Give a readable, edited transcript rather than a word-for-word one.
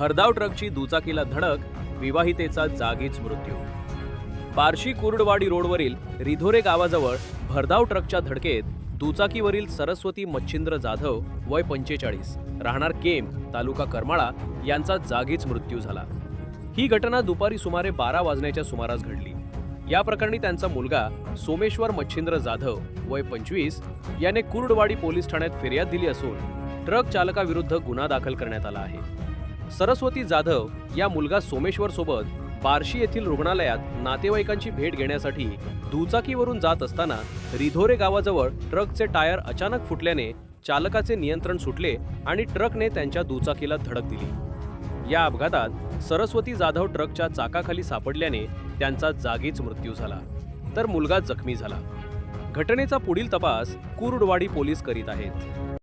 भरधाव ट्रकची दुचाकीला धडक, विवाहितेचा जागीच मृत्यू। बार्शी कुर्डवाडी रोडवरील रिधोरे गावाजवळ भरधाव ट्रकच्या धडकेत दुचाकीवरील सरस्वती मच्छिंद्र जाधव वय 45 राहणार केम तालुका करमाळा यांचा जागीच मृत्यू झाला। ही घटना दुपारी सुमारे 12 वाजण्याच्या सुमारास घडली। या प्रकरणी त्यांचा मुलगा सोमेश्वर मच्छिंद्र जाधव वय 25 याने कुर्डवाडी पोलीस ठाण्यात फिर्याद दिली असून ट्रक चालकाविरुद्ध गुन्हा दाखल करण्यात आला आहे। सरस्वती जाधव या मुलगा सोमेश्वर सोबत बार्शी येथील रुग्णालयात नातेवाईकांची भेट घेण्यासाठी दुचाकीवरून जात असताना रिधोरे गावाजवळ ट्रकचे टायर अचानक फुटल्याने चालकाचे नियंत्रण सुटले आणि ट्रकने त्यांच्या दुचाकीला धडक दिली। या अपघातात सरस्वती जाधव ट्रकच्या चाकाखाली सापडल्याने त्यांचा जागीच मृत्यू झाला, तर मुलगा जखमी झाला। घटनेचा पुढील तपास कुर्डवाडी पोलीस करीत आहेत।